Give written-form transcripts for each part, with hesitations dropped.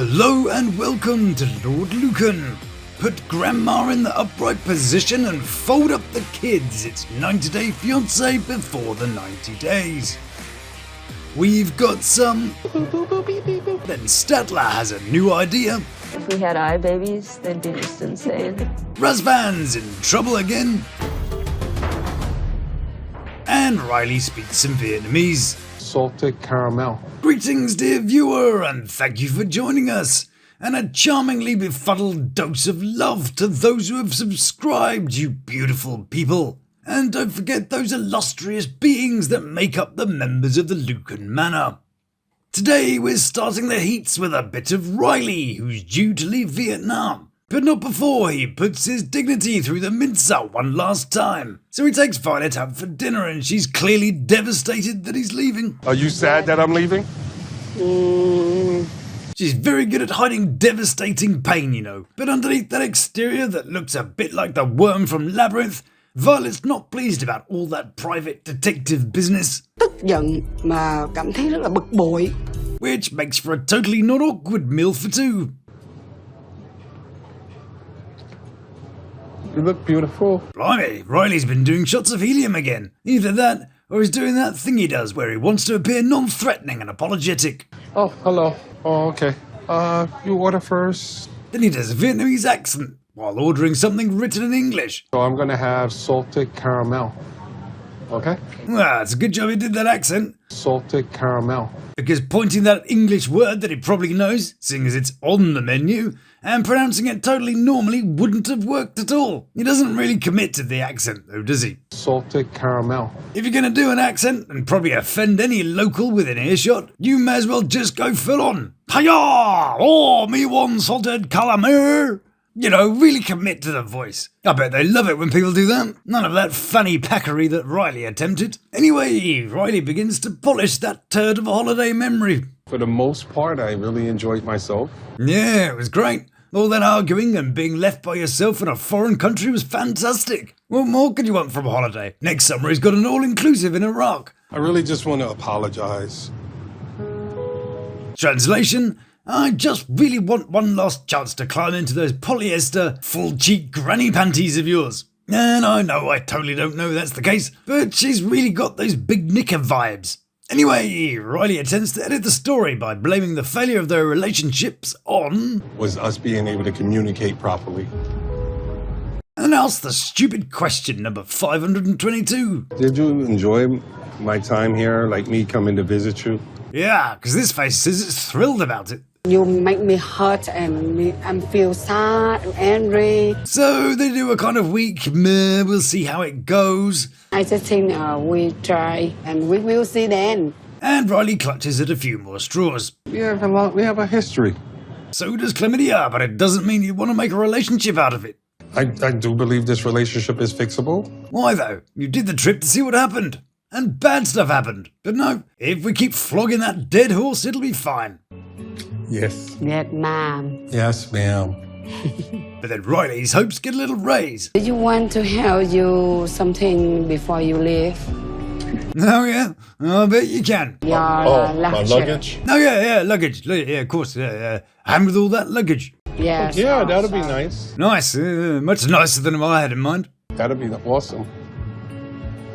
Hello and welcome to Lord Lukan. Put grandma in the upright position and fold up the kids. It's 90-day fiancé before the 90 days. We've got some... Then Statler has a new idea. If we had eye babies, they'd be just insane. Razvan's in trouble again. And Riley speaks some Vietnamese. Salted caramel. Greetings, dear viewer, and thank you for joining us. And a charmingly befuddled dose of love to those who have subscribed, you beautiful people. And don't forget those illustrious beings that make up the members of the Lukan Manor. Today we're starting the heats with a bit of Riley, who's due to leave Vietnam. But not before he puts his dignity through the mincer one last time. So he takes Violet out for dinner and she's clearly devastated that he's leaving. Are you sad that I'm leaving? She's very good at hiding devastating pain, you know. But underneath that exterior that looks a bit like the worm from Labyrinth, Violet's not pleased about all that private detective business. Tức giận mà cảm thấy rất là bực bội. Which makes for a totally not awkward meal for two. You look beautiful. Blimey, Riley's been doing shots of helium again. Either that, or he's doing that thing he does where he wants to appear non-threatening and apologetic. Oh, hello. Oh, okay. You order first. Then he does a Vietnamese accent while ordering something written in English. So I'm gonna have salted caramel. Okay? Well, it's a good job he did that accent. Salted caramel. Because pointing that English word that he probably knows, seeing as it's on the menu, and pronouncing it totally normally wouldn't have worked at all. He doesn't really commit to the accent though, does he? Salted caramel. If you're gonna do an accent and probably offend any local within earshot, you may as well just go full on. Hiya! Oh, me one salted calamari! You know, really commit to the voice. I bet they love it when people do that. None of that funny packery that Riley attempted. Anyway, Riley begins to polish that turd of a holiday memory. For the most part, I really enjoyed myself. Yeah, it was great. All that arguing and being left by yourself in a foreign country was fantastic. What more could you want from a holiday? Next summer he's got an all-inclusive in Iraq. I really just want to apologize. Translation: I just really want one last chance to climb into those polyester, full-cheek granny panties of yours. And I know I totally don't know that's the case, but she's really got those big knicker vibes. Anyway, Riley attempts to edit the story by blaming the failure of their relationships on... Was us being able to communicate properly. And asks the stupid question number 522. Did you enjoy my time here, like me coming to visit you? Yeah, because this face says it's thrilled about it. You make me hurt and I feel sad, angry. So they do a kind of week, meh, we'll see how it goes. I just think we try and we will see then. And Riley clutches at a few more straws. We have a history. So does Chlamydia, but it doesn't mean you want to make a relationship out of it. I do believe this relationship is fixable. Why though? You did the trip to see what happened. And bad stuff happened. But no, if we keep flogging that dead horse, it'll be fine. Yes. Vietnam. Yes, ma'am. But then Riley's hopes get a little raise. Do you want to help you something before you leave? Oh yeah, I bet you can. Your my luggage. luggage? Oh yeah, luggage. Yeah, of course. And with all that luggage. Yes. Yeah, that'll be nice. Nice, much nicer than I had in mind. That'll be awesome.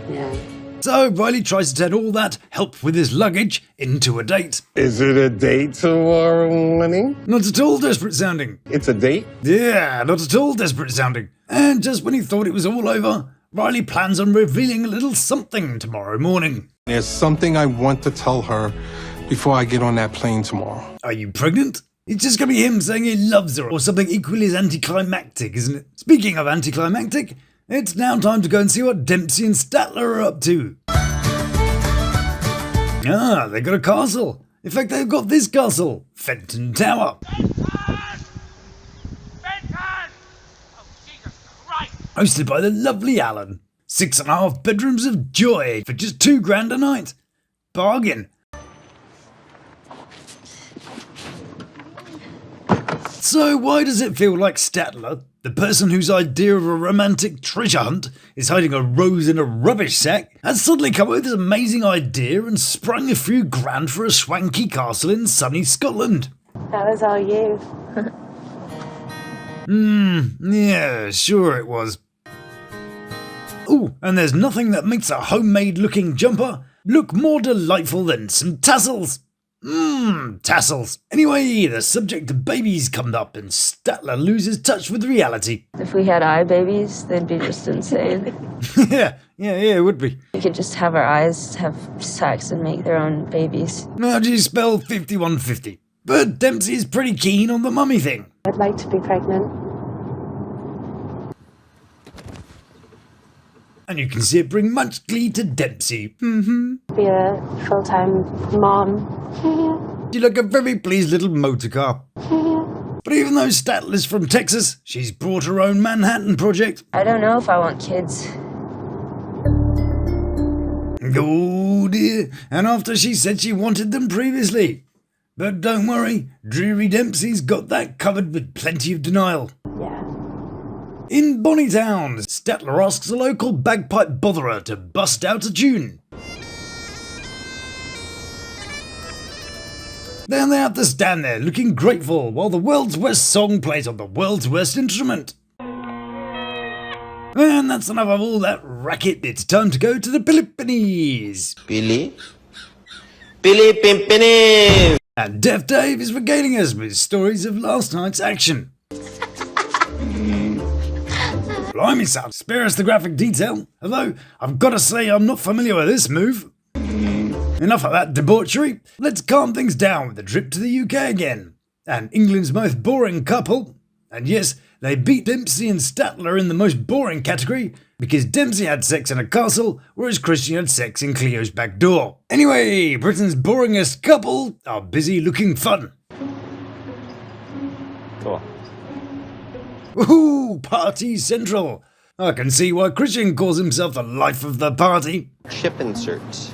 Yeah. So Riley tries to turn all that help with his luggage into a date. Is it a date tomorrow morning? Not at all desperate sounding. It's a date? Yeah, not at all desperate sounding. And just when he thought it was all over, Riley plans on revealing a little something tomorrow morning. There's something I want to tell her before I get on that plane tomorrow. Are you pregnant? It's just gonna be him saying he loves her or something equally as anticlimactic, isn't it? Speaking of anticlimactic, it's now time to go and see what Dempsey and Statler are up to. Ah, they got a castle. In fact, they've got this castle, Fenton Tower. Hosted by the lovely Alan. 6.5 bedrooms of joy for just $2,000 a night. Bargain. So why does it feel like Statler, the person whose idea of a romantic treasure hunt is hiding a rose in a rubbish sack, has suddenly come up with this amazing idea and sprung a few grand for a swanky castle in sunny Scotland? That was all you. Yeah, sure it was. Ooh, and there's nothing that makes a homemade looking jumper look more delightful than some tassels. Tassels. Anyway, the subject of babies comes up and Statler loses touch with reality. If we had eye babies, they'd be just insane. Yeah, it would be. We could just have our eyes have sex and make their own babies. How do you spell 5150? But Dempsey's pretty keen on the mummy thing. I'd like to be pregnant. And you can see it bring much glee to Dempsey. Be a full-time mom. You look a very pleased little motor car. But even though Statler's from Texas, she's brought her own Manhattan project. I don't know if I want kids. Oh dear, and after she said she wanted them previously. But don't worry, Dreary Dempsey's got that covered with plenty of denial. Yeah. In Bonnytown, Statler asks a local bagpipe botherer to bust out a tune. Then they have to stand there looking grateful while the world's worst song plays on the world's worst instrument. And that's enough of all that racket. It's time to go to the Philippines. Philippines. And Deaf Dave is regaling us with stories of last night's action. Blimey, son, spare us the graphic detail. Although, I've got to say I'm not familiar with this move. Enough of that debauchery. Let's calm things down with a trip to the UK again. And England's most boring couple. And yes, they beat Dempsey and Statler in the most boring category because Dempsey had sex in a castle, whereas Christian had sex in Cleo's back door. Anyway, Britain's boringest couple are busy looking fun. Cool. Woohoo! Party Central. I can see why Christian calls himself the life of the party. Chip inserts.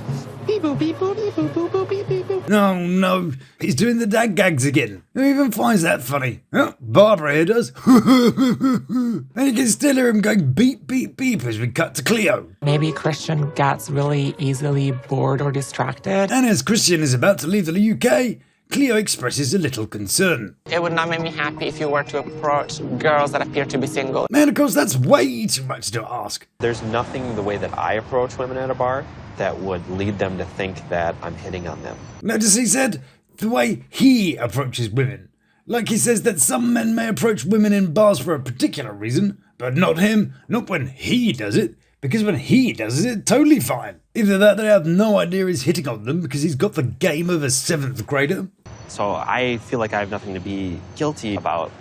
No, he's doing the dad gags again. Who even finds that funny? Oh, Barbara here does. And you can still hear him going beep, beep, beep as we cut to Cleo. Maybe Christian gets really easily bored or distracted. And as Christian is about to leave the UK, Cleo expresses a little concern. It would not make me happy if you were to approach girls that appear to be single. Man, of course, that's way too much to ask. There's nothing the way that I approach women at a bar that would lead them to think that I'm hitting on them. Notice he said the way he approaches women. Like he says that some men may approach women in bars for a particular reason, but not him, not when he does it, because when he does it, it's totally fine. Either that they have no idea he's hitting on them because he's got the game of a 7th grader. So I feel like I have nothing to be guilty about.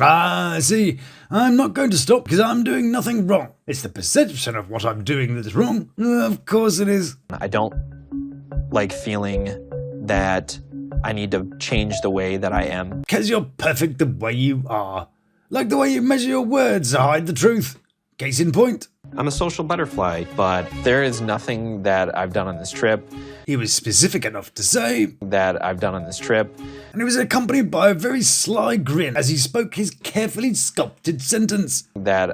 Ah, I see. I'm not going to stop because I'm doing nothing wrong. It's the perception of what I'm doing that's wrong. Of course it is. I don't like feeling that I need to change the way that I am. Because you're perfect the way you are. Like the way you measure your words to hide the truth. Case in point. I'm a social butterfly, but there is nothing that I've done on this trip He was specific enough to say, and he was accompanied by a very sly grin as he spoke his carefully sculpted sentence. That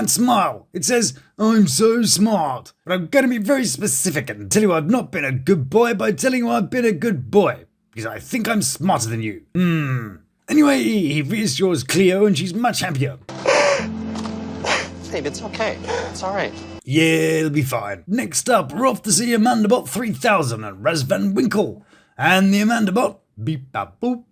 smile, it says, I'm so smart, but I'm going to be very specific and tell you I've not been a good boy by telling you I've been a good boy, because I think I'm smarter than you. Anyway, he reassures Cleo and she's much happier. Babe, it's okay. It's all right. Yeah, it'll be fine. Next up, we're off to see AmandaBot 3000 and Razvan Winkle. And the AmandaBot, beep bap boop,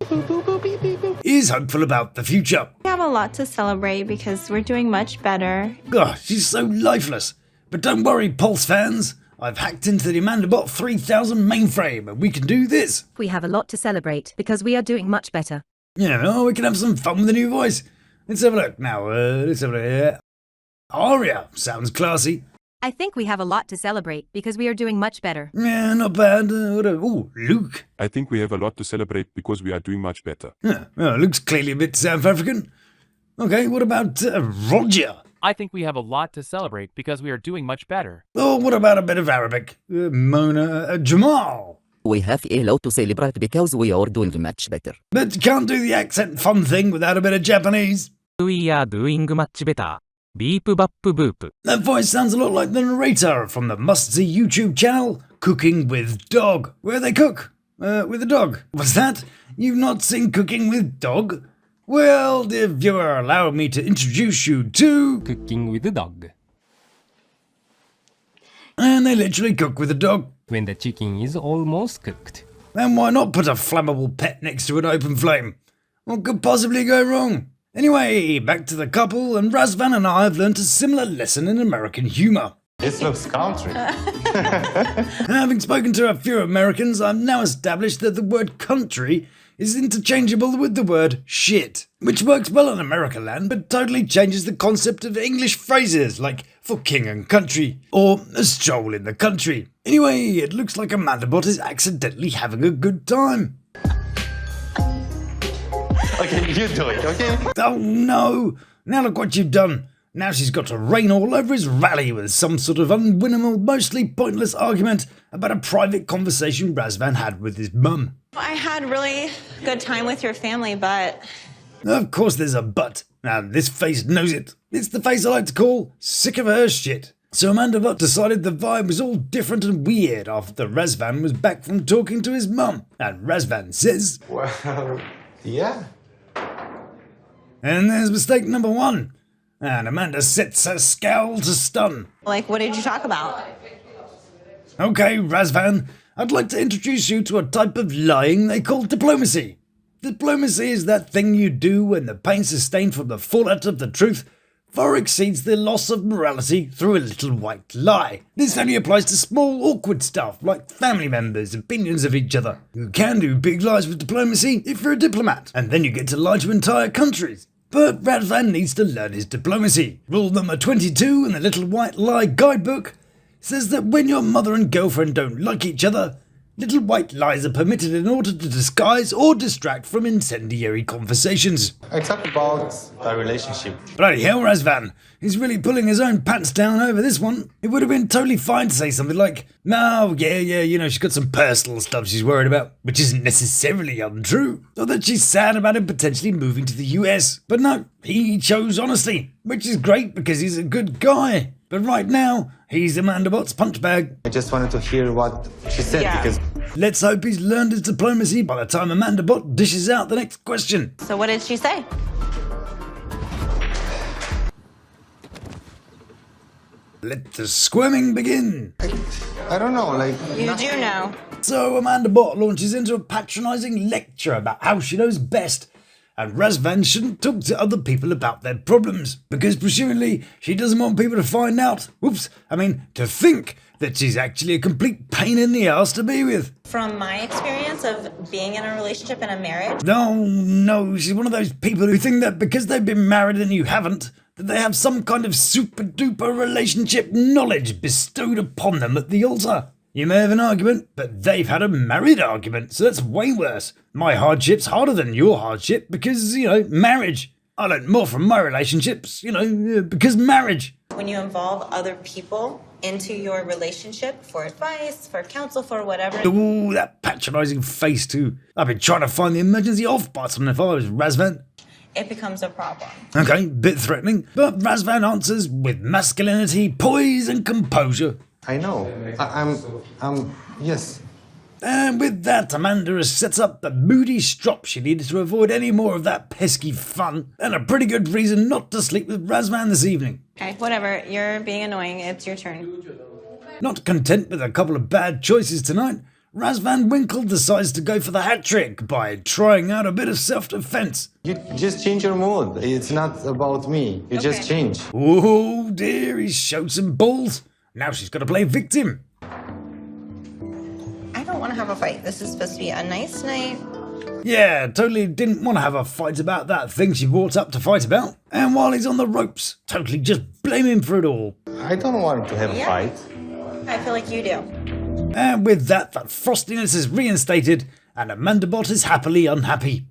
is hopeful about the future. We have a lot to celebrate because we're doing much better. Gosh, she's so lifeless. But don't worry, Pulse fans. I've hacked into the AmandaBot 3000 mainframe and we can do this. We have a lot to celebrate because we are doing much better. Yeah, we can have some fun with the new voice. Let's have a look now. Let's have a look here. Aria sounds classy. I think we have a lot to celebrate because we are doing much better. Yeah, not bad. Ooh, Luke. I think we have a lot to celebrate because we are doing much better. Yeah, well, Luke's clearly a bit South African. Okay, what about Roger? I think we have a lot to celebrate because we are doing much better. Oh, what about a bit of Arabic? Mona, Jamal. We have a lot to celebrate because we are doing much better. But you can't do the accent fun thing without a bit of Japanese. We are doing much better. Beep bop boop. That voice sounds a lot like the narrator from the must-see YouTube channel, Cooking with Dog, where they cook. with a dog. What's that? You've not seen Cooking with Dog? Well, dear viewer, allow me to introduce you to... Cooking with the dog. And they literally cook with a dog. When the chicken is almost cooked. And why not put a flammable pet next to an open flame? What could possibly go wrong? Anyway, back to the couple, and Razvan and I have learnt a similar lesson in American humour. This looks country. Having spoken to a few Americans, I've now established that the word country is interchangeable with the word shit, which works well in America land, but totally changes the concept of English phrases like for king and country, or a stroll in the country. Anyway, it looks like Amanda Bot is accidentally having a good time. Okay, you do it, okay? Oh no! Now look what you've done. Now she's got to rain all over his rally with some sort of unwinnable, mostly pointless argument about a private conversation Razvan had with his mum. I had really good time with your family, but... Of course there's a but, and this face knows it. It's the face I like to call sick of her shit. So Amanda Bot decided the vibe was all different and weird after Razvan was back from talking to his mum. And Razvan says... Well, yeah. And there's mistake number one. And Amanda sets her scowl to stun. Like, what did you talk about? Okay, Razvan, I'd like to introduce you to a type of lying they call diplomacy. Diplomacy is that thing you do when the pain sustained from the fallout of the truth far exceeds the loss of morality through a little white lie. This only applies to small, awkward stuff like family members' opinions of each other. You can do big lies with diplomacy if you're a diplomat, and then you get to lie to entire countries. But Razvan needs to learn his diplomacy. Rule number 22 in the Little White Lie guidebook says that when your mother and girlfriend don't like each other, little white lies are permitted in order to disguise or distract from incendiary conversations. I talk about our relationship. Bloody hell, Razvan. He's really pulling his own pants down over this one. It would have been totally fine to say something like, "No, yeah, you know, she's got some personal stuff she's worried about," which isn't necessarily untrue. Or that she's sad about him potentially moving to the US. But no, he chose honesty, which is great because he's a good guy. But right now, he's Amanda Bot's punch bag. I just wanted to hear what she said because... Let's hope he's learned his diplomacy by the time Amanda Bot dishes out the next question. So what did she say? Let the squirming begin. I don't know, like... You do know. So Amanda Bot launches into a patronising lecture about how she knows best, and Razvan shouldn't talk to other people about their problems, because presumably she doesn't want people to find out, to think that she's actually a complete pain in the ass to be with. From my experience of being in a relationship and a marriage... No, she's one of those people who think that because they've been married and you haven't, that they have some kind of super-duper relationship knowledge bestowed upon them at the altar. You may have an argument, but they've had a married argument, so that's way worse. My hardship's harder than your hardship because, marriage. I learned more from my relationships, because marriage. When you involve other people into your relationship for advice, for counsel, for whatever... Ooh, that patronising face too. I've been trying to find the emergency off button if I was Razvan. It becomes a problem. Okay, bit threatening, but Razvan answers with masculinity, poise and composure. I know. Yes. And with that, Amanda has set up the moody strop she needed to avoid any more of that pesky fun, and a pretty good reason not to sleep with Razvan this evening. Okay, whatever. You're being annoying. It's your turn. Not content with a couple of bad choices tonight, Razvan Winkle decides to go for the hat trick by trying out a bit of self-defense. You just change your mood. It's not about me. You just change. Oh dear, he showed some balls. Now she's got to play victim. I don't want to have a fight. This is supposed to be a nice night. Yeah, totally didn't want to have a fight about that thing she brought up to fight about. And while he's on the ropes, totally just blame him for it all. I don't want to have a fight. I feel like you do. And with that frostiness is reinstated, and Amanda Bot is happily unhappy.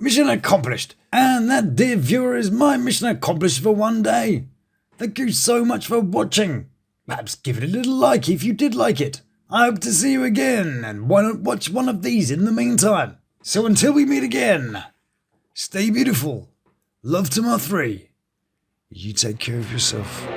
Mission accomplished. And that, dear viewer, is my mission accomplished for one day. Thank you so much for watching. Perhaps give it a little like if you did like it. I hope to see you again, and why not watch one of these in the meantime? So until we meet again, stay beautiful. Love to my three. You take care of yourself.